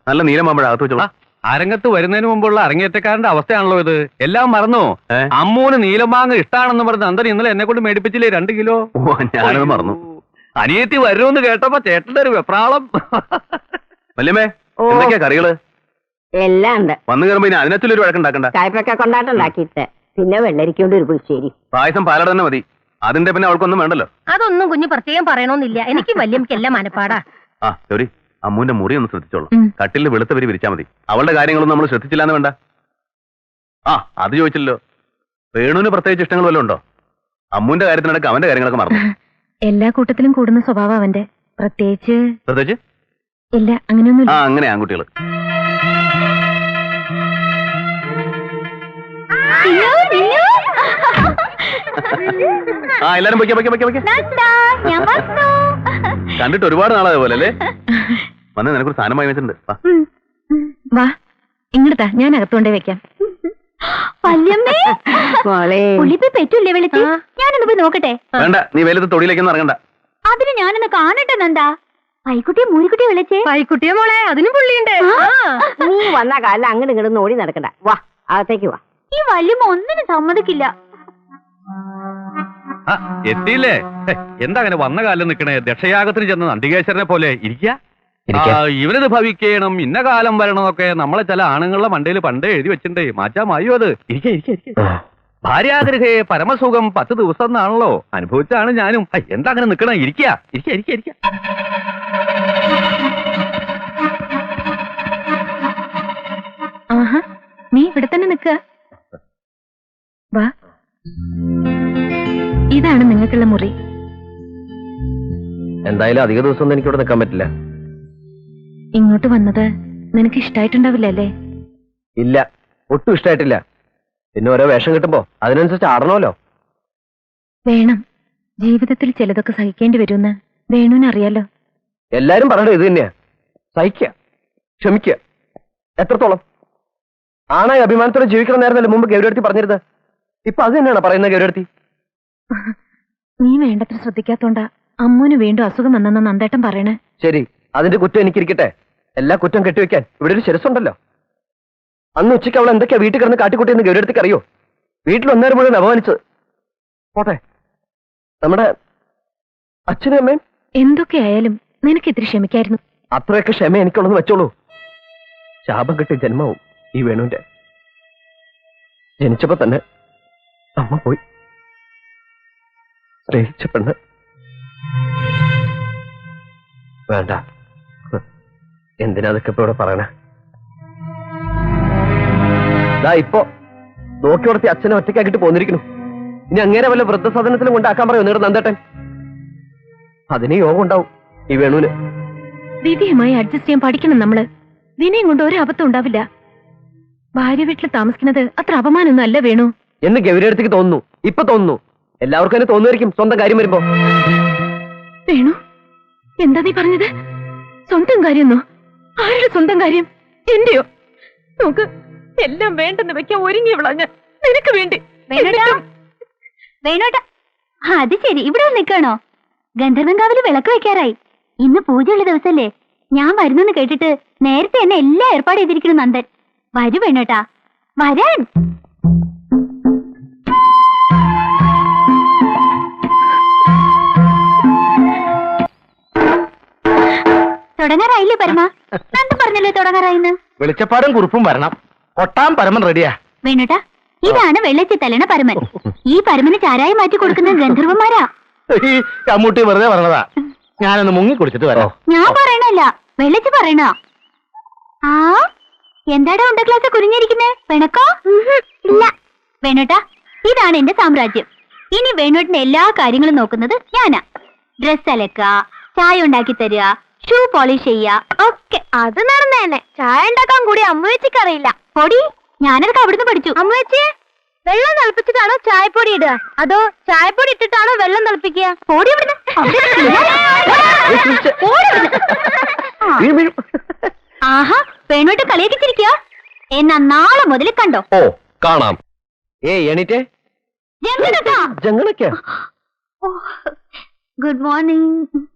നല്ല നീലമാമ്പഴ അകത്ത് വെച്ചോളാം. അരങ്ങത്ത് വരുന്നതിന് മുമ്പുള്ള അരങ്ങേറ്റക്കാരന്റെ അവസ്ഥയാണല്ലോ ഇത്. എല്ലാം മറന്നോ? അമ്മൂന് നീലമാങ്ങ ഇഷ്ടാണെന്ന് പറഞ്ഞ് അന്തരം ഇന്നലെ എന്നെ കൊണ്ട് മേടിപ്പിച്ചില്ലേ 2 കിലോ. ഞാനത് മറന്നു. അനിയത്തി വരുമെന്ന് കേട്ടപ്പോ ചേട്ടന്റെ ഒരു വെപ്രാളം. വല്യമ്മേ, എന്തൊക്കെയാ കറികള്? എല്ലാം ഉണ്ട്. വന്നു കയറുമ്പോ ഇനി അതിനകത്തൊരു വഴക്കുണ്ടാക്കണ്ട. കായ്പക്ക കൊണ്ടാട്ടുണ്ടാക്കിയിട്ട് പിന്നെ വെള്ളരിക്കൊണ്ട് ഒരു പുളിശ്ശേരി. പായസം പാലട തന്നെ മതി. അതിന്റെ പിന്നെ അവൾക്കൊന്നും വേണ്ടല്ലോ. അതൊന്നും കുഞ്ഞു പ്രത്യേകം പറയണമെന്നില്ല. എനിക്ക് വല്യമ്മക്കെല്ലാം മനപ്പാടാ. ആ സോറി, അമ്മൂന്റെ മുറി ഒന്ന് ശ്രദ്ധിച്ചോളാം. കട്ടിലിൽ വെളുത്ത വരി വിരിച്ചാ മതി. അവളുടെ കാര്യങ്ങളൊന്നും നമ്മൾ ശ്രദ്ധിച്ചില്ലാന്ന് വേണ്ട. ആ അത് ചോദിച്ചില്ലല്ലോ. വേണുവിന് പ്രത്യേകിച്ച് ഇഷ്ടങ്ങൾ വല്ലതും ഉണ്ടോ? അമ്മൂന്റെ കാര്യത്തിനടക്കം അവന്റെ കാര്യങ്ങളൊക്കെ മറന്നു. എല്ലാ കൂട്ടത്തിലും കൂടുന്ന സ്വഭാവം അവന്റെ. പ്രത്യേകിച്ച് ഇല്ല, അങ്ങനെയൊന്നും. ആ അങ്ങനെ ആൺകുട്ടികള്. ആ എല്ലാരും കണ്ടിട്ട് ഒരുപാട് നാളായ പോലെ അല്ലേ? വന്ന് നിനക്കൊരു സാധനം വാങ്ങി വെച്ചിട്ടുണ്ട്. വാ ഇങ്ങോട്ടാ, ഞാൻ അകത്തോണ്ടേ വെക്കാം. പറ്റൂലേ വിളിച്ച്? ഞാനൊന്ന് പോയി നോക്കട്ടെ. വേണ്ട, നീ വെയിലത്ത് തൊടിയിലേക്കൊന്നും ഇറങ്ങണ്ട. അതിന് ഞാനൊന്ന് കാണട്ടെ. നന്ദാ, പൈക്കുട്ടിയെ മൂരിക്കുട്ടിയെ വിളിച്ചേ. പൈക്കുട്ടിയെ മോളെ, അതിനും പുള്ളിയുണ്ട്. നീ വന്ന കാലം അങ്ങോട്ട് ഇങ്ങോട്ട് ഓടി നടക്കണ്ട. വാ അകത്തേക്ക് വാ. ഈ വല്യമ്മ ഒന്നിനും സമ്മതിക്കില്ല. എത്തിയില്ലേ? എന്താ അങ്ങനെ വന്ന കാലം നിക്കണേ? ദക്ഷയാഗത്തിന് ചെന്ന നന്ദികേശ്വരനെ പോലെ ഇരിക്കുക. ഇവനത് ഭവിക്കണം, ഇന്ന കാലം വരണമെന്നൊക്കെ നമ്മളെ ചില ആണുങ്ങളുടെ മണ്ടയിൽ പണ്ടേ എഴുതി വെച്ചിട്ടേ. മാറ്റാമായോ അത്? ഭാര്യാഗൃഹേ പരമസുഖം 10 ദിവസം എന്നാണല്ലോ. അനുഭവിച്ചാണ് ഞാനും. എന്താ അങ്ങനെ നിക്കണേ? ഇരിക്ക. ആഹാ, നീ ഇവിടെ തന്നെ നിക്ക. വാ, ഇതാണ് നിങ്ങൾക്കുള്ള മുറി. എന്തായാലും അധിക ദിവസം ഒന്നും എനിക്കിവിടെ നിൽക്കാൻ പറ്റില്ല. ഇങ്ങോട്ട് വന്നത് നിനക്ക് ഇഷ്ടായിട്ടുണ്ടാവില്ല അല്ലേ? ഇല്ല, ഒട്ടും ഇഷ്ടായിട്ടില്ല. പിന്നെ ഓരോ വേഷം കിട്ടുമ്പോ അതിനനുസരിച്ച് ആടണമല്ലോ. വേണം. ജീവിതത്തിൽ ചിലതൊക്കെ സഹിക്കേണ്ടി വരുമെന്ന് വേണുവിനറിയാലോ. എല്ലാരും പറയണത് ഇത് തന്നെയാ. സഹിക്കുക, ക്ഷമിക്കുക. എത്രത്തോളം ആണായി അഭിമാനത്തോടെ ജീവിക്കണമെന്നായിരുന്നല്ലോ മുമ്പ് ഗൗരിയെടുത്തി പറഞ്ഞിരുന്നത്. ഇപ്പൊ അത് തന്നെയാണ് പറയുന്നത് ഗൗരിയെടുത്തി. നീ വേണ്ടത്ര ശ്രദ്ധിക്കാത്തോണ്ടാ അമ്മൂന് വീണ്ടും അസുഖം വന്നെന്ന നന്ദേട്ടൻ പറയണേ. ശരി, അതിന്റെ കുറ്റം എനിക്കിരിക്കട്ടെ. എല്ലാ കുറ്റം കെട്ടിവെക്കാൻ ഇവിടെ ഒരു ശിരസുണ്ടല്ലോ. അന്ന് ഉച്ചയ്ക്ക് അവൾ എന്തൊക്കെയാ വീട്ടിൽ കിടന്ന് കാട്ടിക്കുട്ടിയെന്ന് ഗൗരിയെടുത്തിക്ക് അറിയോ? വീട്ടിൽ ഒന്നേരം മുഴുവൻ അപമാനിച്ചത്. പോട്ടെ, നമ്മുടെ അച്ഛനും അമ്മയും എന്തൊക്കെയായാലും നിനക്ക് ഇത്തിരി ക്ഷമിക്കായിരുന്നു. അത്രയൊക്കെ ക്ഷമ എനിക്കുള്ളതെന്ന് വെച്ചോളൂ. ശാപം കിട്ടിയ ജന്മവും ഈ വേണുവിന്റെ. ജനിച്ചപ്പോ തന്നെ അമ്മ പോയി. സ്നേഹിച്ച പെണ്ണ് വേണ്ട. എന്തിനാ അതൊക്കെ ഇപ്പൊ ഇവിടെ പറയണേ? ഇപ്പൊ നോക്കി വളർത്തി അച്ഛനെ ഒറ്റയ്ക്കാക്കിട്ട് പോന്നിരിക്കുന്നു. ഇനി അങ്ങനെ വല്ല വൃദ്ധസദനത്തിലും കൊണ്ടാക്കാൻ പറയോ നിങ്ങളുടെ നന്ദേട്ടൻ? അതിന് യോഗം ഉണ്ടാവും ഈ വേണുവിന്. വിധിയുമായി അഡ്ജസ്റ്റ് ചെയ്യാൻ പഠിക്കണം നമ്മള്. വിനയം കൊണ്ട് ഒരു അബദ്ധം ഉണ്ടാവില്ല. ഭാര്യ വീട്ടിൽ താമസിക്കുന്നത് അത്ര അപമാനമൊന്നും അല്ല വേണു എന്ന് ഗൗരിയെടുത്തേക്ക് തോന്നുന്നു. ഇപ്പൊ തോന്നുന്നു. എല്ലാവർക്കും തന്നെ തോന്നുമായിരിക്കും സ്വന്തം കാര്യം വരുമ്പോ. വേണു, എന്താ നീ പറഞ്ഞത്? സ്വന്തം കാര്യമെന്നോ? ആരുടെ സ്വന്തം കാര്യം? എന്റെയോ? നോക്ക്, എല്ലാം വേണ്ടെന്ന് വെക്കാൻ ഒരുങ്ങിയവളാ ഞാൻ നിനക്ക് വേണ്ടി. വേണോട്ടാ, അത് ശരി, ഇവിടെ നിൽക്കണോ? ഗന്ധർവൻകാവില് വിളക്ക് വെക്കാറായി. ഇന്ന് പൂജയുള്ള ദിവസല്ലേ? ഞാൻ വരുന്നെന്ന് കേട്ടിട്ട് നേരത്തെ എന്നെ എല്ലാം ഏർപ്പാട് ചെയ്തിരിക്കുന്നു നന്ദൻ. വരൂ വേണോട്ടാ, വരാൻ. തുടങ്ങാറായില്ലേ പരമ? നന്ദൻ പറഞ്ഞല്ലോ തുടങ്ങാറായിന്ന്. വെളിച്ചപ്പാടും കുറുപ്പും വരണം. കൊട്ടാൻ പരമൻ റെഡിയാ. വേണോട്ടാ, ഇതാണ് വെള്ളച്ചി തലണ പരമൻ. ഈ പരമന് ചാരായി മാറ്റി കൊടുക്കുന്ന ഗന്ധർവന്മാരാ. കമ്മൂട്ടി വെറുതെ പറഞ്ഞതാ. ഞാനൊന്ന് മുങ്ങി കുടിച്ചിട്ട് വരാം. ഞാൻ പറയണല്ല, വെള്ളച്ചി പറയണ. ആ എന്താടാ ഉണ്ട ക്ലാസ് കുരിഞ്ഞിരിക്കുന്നേ? പിണക്കോ? ഇല്ല. വേണോട്ടാ, ഇതാണ് എന്റെ സാമ്രാജ്യം. ഇനി വേണോട്ടിന്റെ എല്ലാ കാര്യങ്ങളും നോക്കുന്നത് ഞാനാ. ഡ്രസ് അലക്ക, ചായ ഉണ്ടാക്കി തരിക, ഷൂ പോളിഷ് ചെയ്യാ ഒക്കെ. അത് നടന്നേനെ. ചായ ഉണ്ടാക്കാൻ കൂടി അമ്മവെച്ചിക്ക് അറിയില്ല. പൊടി, ഞാനതൊക്കെ അവിടുന്ന് പഠിച്ചു. അമ്മവെച്ചേ, വെള്ളം തിളപ്പിച്ചിട്ടാണോ ചായപ്പൊടി ഇടുക, അതോ ചായപ്പൊടി ഇട്ടിട്ടാണോ വെള്ളം തിളപ്പിക്കുക? പൊടി ആഹാ, വേണോട്ട് കളിയാക്കിച്ചിരിക്കുക. എന്നാ നാളെ മുതൽ കണ്ടോ? ഓ കാണാം. എണീറ്റേ. Good morning.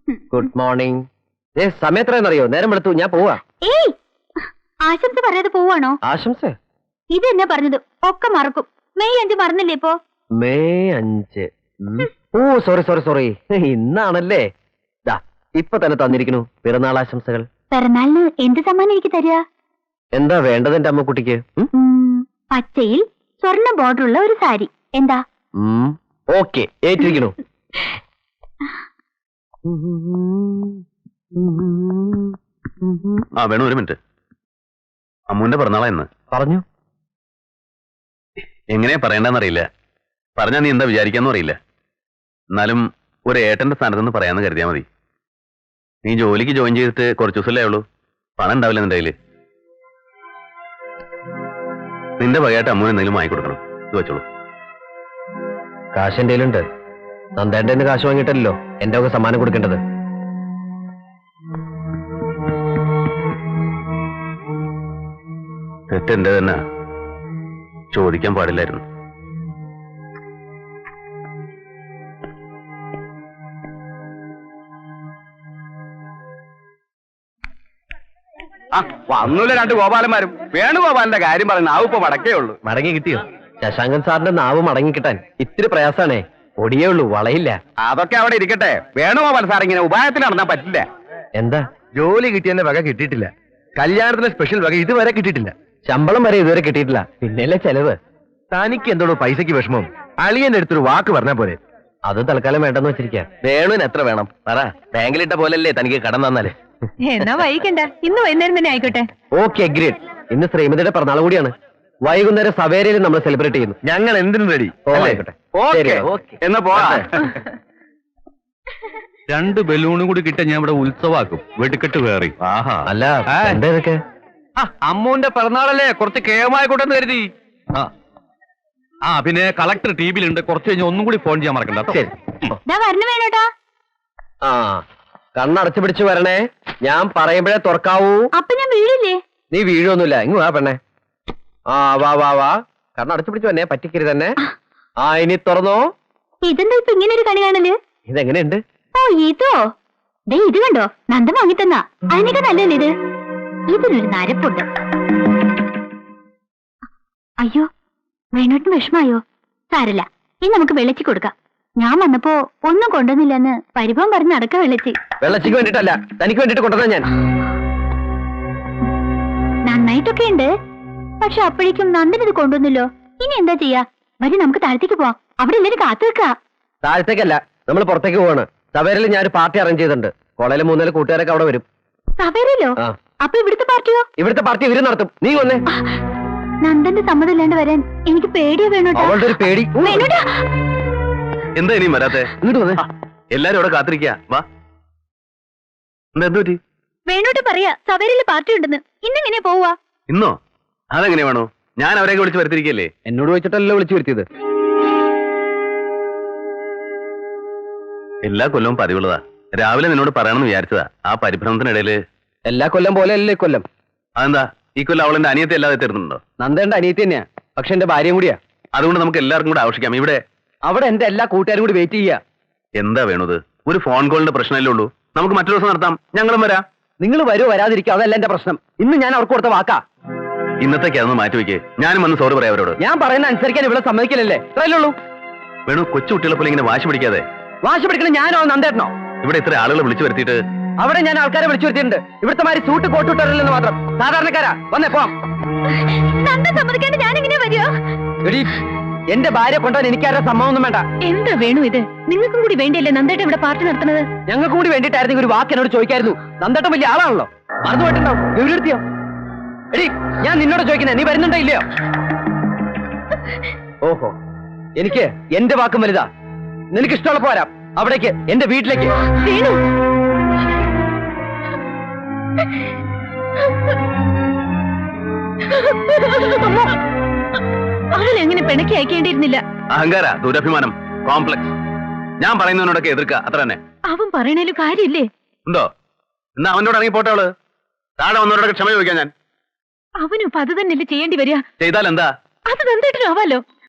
Good morning. സമയത്രയെന്നറിയോ? നേരം വെളുത്തു, ഞാൻ പോവാ. ഏയ്, ആശംസ പറയാതെ പോവാണോ? ആശംസ ഇത് എന്നാ പറഞ്ഞത് ഒക്കെ മറക്കും. മെയ് 5 മറന്നില്ലേ ഇപ്പോ? മെയ് 5. ഓ സോറി സോറി സോറി, ഇന്നാണല്ലേ. ദാ ഇപ്പൊ തന്നെ തന്നിരിക്കുന്നു പിറന്നാൾ ആശംസകൾ. പിറന്നാളിന് എന്ത് സമ്മാനം എനിക്ക് തരിക? എന്താ വേണ്ടത് എന്റെ അമ്മക്കുട്ടിക്ക്? പച്ചയിൽ സ്വർണ്ണ ബോർഡർ ഉള്ള ഒരു സാരി. എന്താ? ഓക്കെ, ഏറ്റിരിക്കണു. ആ വേണു, ഒരു മിനിറ്റ്. അമ്മുവിന്റെ പിറന്നാളാ ഇന്ന്. പറഞ്ഞു. എങ്ങനെയാ പറയണ്ടെന്നറിയില്ല. പറഞ്ഞാ നീ എന്താ വിചാരിക്കാന്നും അറിയില്ല. എന്നാലും ഒരു ഏട്ടന്റെ സ്ഥാനത്ത് നിന്ന് പറയാന്ന് കരുതിയാ മതി. നീ ജോലിക്ക് ജോയിൻ ചെയ്തിട്ട് കുറച്ച് ദിവസമല്ലേ ഉള്ളൂ. പണം ഉണ്ടാവില്ല നിന്റെ കയ്യില്. നിന്റെ വകയായിട്ട് അമ്മുവിന് എന്തെങ്കിലും വാങ്ങിക്കൊടുക്കണം. ഇത് വെച്ചോളൂ. കാശ് എന്റെ കയ്യിലുണ്ട്. നന്ദേന്റെ കാശ് വാങ്ങിയിട്ടല്ലോ എന്റെ ഒക്കെ സമ്മാനം കൊടുക്കേണ്ടത്. തെറ്റെന്റെ തന്നെ. ചോദിക്കാൻ പാടില്ലായിരുന്നു. വന്നൂല രണ്ട് ഗോപാലന്മാരും. വേണുഗോപാലിന്റെ കാര്യം പറയുന്ന ആവ് ഇപ്പൊ വടക്കേ ഉള്ളൂ. മടങ്ങി കിട്ടിയോ? ശശാങ്കൻ സാറിന്റെ നാവ് മടങ്ങി കിട്ടാൻ ഇത്തിരി പ്രയാസാണേ. ഒടിയേ ഉള്ളൂ, വളയില്ല. അതൊക്കെ അവിടെ ഇരിക്കട്ടെ. വേണുഗോപാൽ സാർ ഇങ്ങനെ ഉപായത്തിന് നടന്നാൻ പറ്റില്ല. എന്താ? ജോലി കിട്ടിയതിന്റെ വക കിട്ടിയിട്ടില്ല. കല്യാണത്തിന്റെ സ്പെഷ്യൽ വക ഇതുവരെ കിട്ടിയിട്ടില്ല. ശമ്പളം വരെ ഇതുവരെ കിട്ടിയിട്ടില്ല. പിന്നെയല്ലേ ചെലവ്. തനിക്ക് എന്തോടോ പൈസക്ക് വിഷമം? അളിയന്റെ അടുത്തൊരു വാക്ക് പറഞ്ഞാ പോരെ. അത് തൽക്കാലം വേണ്ടെന്ന് വെച്ചിരിക്കാം. വേണുവിന് എത്ര വേണം പറ. ബാങ്കിലിട്ട പോലല്ലേ തനിക്ക് കടം തന്നാല്. എന്നാ വൈകണ്ട, ഇന്ന് വൈകുന്നേരം തന്നെ ആയിക്കോട്ടെ. Okay, agreed. ഇന്ന് ശ്രീമതിയുടെ പിറന്നാൾ കൂടിയാണ്. വൈകുന്നേരം സവേരയിൽ നമ്മൾ സെലിബ്രേറ്റ് ചെയ്യുന്നു. ഞങ്ങൾ എന്തിനും റെഡി. ആയിക്കോട്ടെ. ശരി, എന്നാ പോവാ. രണ്ട് ബലൂണും കൂടി കിട്ടാൻ ഞാൻ ഇവിടെ ഉത്സവാക്കും. വെടിക്കെട്ട് വേറി. ആഹാ. അല്ല എന്താ ഇതൊക്കെ? അമ്മുവിന്റെ പിറന്നാളല്ലേ, കുറച്ച് കേമായിക്കോട്ടെന്ന് കരുതി. ആ പിന്നെ കളക്ടർ ടി വിയിലുണ്ട്. കുറച്ച് കഴിഞ്ഞ് ഒന്നും കൂടി ഫോൺ ചെയ്യാൻ മറക്കണ്ട. ശരി. വരണ വേണോട്ടാ. ആ, കണ്ണടച്ചു പിടിച്ചു വരണേ. ഞാൻ പറയുമ്പോഴേ തുറക്കാവൂ. അപ്പൊ ഞാൻ വീഴില്ലേ? നീ വീഴൊന്നുമില്ല. ഇങ്ങ് വാ പെണ്ണേ. ആ വാ വാ വാ. കണ്ണടച്ചു പിടിച്ചു വന്നേ, പറ്റിക്കരുത് തന്നെ. ആ ഇനി തുറന്നോ. ഇതെന്താ ഇപ്പൊ ഇങ്ങനെ ഒരു കണി കാണല്? ഇതെങ്ങനെയുണ്ട്? ഓ ഇതോ? ദേ ഇത് കണ്ടോ, നന്ദൻ വാങ്ങിത്തന്നാ. അതിനൊക്കെ നല്ലല്ലേ ഇത്? ഇതിനൊരു നരപ്പുണ്ട്. അയ്യോ, വേണോട്ടിന് വിഷമായോ? സാരല്ല, ഇനി നമുക്ക് വെള്ളച്ചി കൊടുക്കാം. ഞാൻ വന്നപ്പോ ഒന്നും കൊണ്ടുവന്നില്ലെന്ന് പരിഭവം പറഞ്ഞ് നടക്ക വെള്ളച്ചി. വെള്ളച്ചിക്ക് വേണ്ടിട്ടല്ല, തനിക്ക് വേണ്ടിട്ട് കൊണ്ടുവന്ന ഞാൻ. നന്നായിട്ടൊക്കെ ഉണ്ട്. പക്ഷെ അപ്പോഴേക്കും നന്ദൻ ഇത് കൊണ്ടുവന്നല്ലോ. ഇനി എന്താ ചെയ്യാ? വരി നമുക്ക് താഴത്തേക്ക് പോവാം. അവിടെ എല്ലാരും കാത്തു വെക്കാ. താഴത്തേക്കല്ല, നമ്മൾ പുറത്തേക്ക് പോവാണ്. സവേരയിൽ ഞാൻ ഒരു പാർട്ടി അറേഞ്ച് ചെയ്തിട്ടുണ്ട്. കോളേജിലെ 3 കൂട്ടുകാരൊക്കെ അവിടെ വരും. സവേരല്ലോ? ആ. അപ്പൊ ഇവിടുത്തെ പാർട്ടിയോ? ഇവിടുത്തെ പാർട്ടി ഇവര് നടത്തും. നീ വന്നേ. നന്ദന്റെ സമ്മതം ഇല്ലാണ്ട് വരാൻ എനിക്ക് പേടിയാ വേണോട്ടാ. അവളുടെ ഒരു പേടി. വേണോട്ടാ. എന്താ ഇനിയും വരാത്തെ? ഇങ്ങോട്ട് വന്നേ. എല്ലാരും അവിടെ കാത്തിരിക്കാ. വാ. എന്താ എന്ത് പറ്റി? വേണോട്ട് പറയാ സവേരയില് പാർട്ടി ഉണ്ടെന്ന്. ഇന്നെങ്ങനെയാ പോവാ? ഇന്നോ? അതെങ്ങനെയാ വേണോ? ഞാൻ അവരെയൊക്കെ വിളിച്ച് വരുത്തിരിക്കല്ലേ. എന്നോട് വെച്ചിട്ടല്ലോ വിളിച്ചു വരുത്തിയത്. എല്ലാ കൊല്ലവും പതിവുള്ളതാ. രാവിലെ നിന്നോട് പറയണമെന്ന് വിചാരിച്ചതാ. ആ പരിഭ്രമത്തിനിടയില് എല്ലാ കൊല്ലം പോലെ അല്ലേ ഇക്കൊല്ലം. അതെന്താ ഈ കൊല്ലം അവളെന്റെ അനിയത്തെ അല്ലാതെ തരുന്നുണ്ടോ? നന്ദേണ്ട അനിയത്തി തന്നെയാ, പക്ഷെ എന്റെ ഭാര്യയും കൂടിയാ. അതുകൊണ്ട് നമുക്ക് എല്ലാവർക്കും കൂടെ ആവശ്യിക്കാം. ഇവിടെ അവിടെ എന്റെ എല്ലാ കൂട്ടുകാരും കൂടി വെയിറ്റ് ചെയ്യാ. എന്താ വേണത്? ഒരു ഫോൺ കോളിന്റെ പ്രശ്നമല്ലേ ഉള്ളൂ. നമുക്ക് മറ്റൊരു ദിവസം നടത്താം. ഞങ്ങളും വരാം. നിങ്ങൾ വരൂ വരാതിരിക്കുക, അതല്ല എന്റെ പ്രശ്നം. ഇന്ന് ഞാൻ അവർക്ക് കൊടുത്ത വാക്കാ. ഇന്നത്തേക്ക് അതൊന്ന് മാറ്റിവെക്കേ. ഞാനും വന്ന് സോറി പറയാം അവരോട്. ഞാൻ പറയുന്ന അനുസരിക്കാൻ ഇവിടെ സമ്മതിക്കില്ലല്ലേ? ഇത്രയല്ലേ ഉള്ളൂ. വേണു, കൊച്ചു കുട്ടികളെ പോലെ ഇങ്ങനെ വാശി പിടിക്കാതെ. വാശി പിടിക്കണം ഞാനോ നന്ദേട്ടനോ? ഇവിടെ ഇത്ര ആളുകളെ വിളിച്ചു വരുത്തിയിട്ട് അവിടെ ഞാൻ ആൾക്കാരെ വിളിച്ചു വരുത്തിയിട്ടുണ്ട്. ഇവിടുത്തെ മാതിരി സൂട്ട് കോട്ടുവിട്ടറില്ലെന്ന് മാത്രം. സാധാരണക്കാരാ. വന്നേ പോവാം. നന്ദൻ സമ്മതിക്കാണ്ട് ഞാൻ എങ്ങനെയാ വരിക? എടീ, എന്റെ ഭാര്യ കൊണ്ടുവൻ എനിക്കാരുടെ സമ്മതമൊന്നും വേണ്ട. എന്താ വേണു ഇത്? നിങ്ങൾക്കും കൂടി വേണ്ടിയല്ലേ നന്ദേട്ടൻ ഇവിടെ പാർട്ടി നടത്തുന്നത്? ഞങ്ങൾക്ക് കൂടി വേണ്ടിയിട്ടായിരുന്നെങ്കിൽ ഒരു വാക്ക് എന്നോട് ചോദിക്കായിരുന്നു. നന്ദേട്ടൻ വലിയ ആളാണല്ലോ. മറന്നു പോയിട്ടുണ്ടാവും. വിവരെടുത്തിയോ? എടീ, ഞാൻ നിന്നോട് ചോദിക്കുന്നേ, നീ വരുന്നുണ്ടോ ഇല്ലയോ? ഓഹോ, എനിക്ക് എന്റെ വാക്കും വലുതാ. നിനക്ക് ഇഷ്ടമുള്ളപ്പോ വരാം. അവിടേക്ക്, എന്റെ വീട്ടിലേക്ക്. വേണു, അവനെങ്ങനെ പിണക്കി അയക്കേണ്ടിയിരുന്നില്ല. അഹങ്കാര, ദുരഭിമാനം, കോംപ്ലക്സ്. ഞാൻ പറയുന്നതിനോടൊക്കെ എതിർക്കുക, അത്ര തന്നെ. അവൻ പറയണേലും കാര്യമില്ലേ? ഉണ്ടോ? എന്നാ അവനോട് ഇറങ്ങി പോട്ടെ. അവള് താഴെ വന്നവരോടൊക്കെ ക്ഷമ ചോദിക്കാൻ ഞാൻ. അവനും അത് തന്നെയല്ലേ ചെയ്യേണ്ടി വരിക. ചെയ്താൽ എന്താ? അത് നന്ദേട്ടനും ആവാലോ.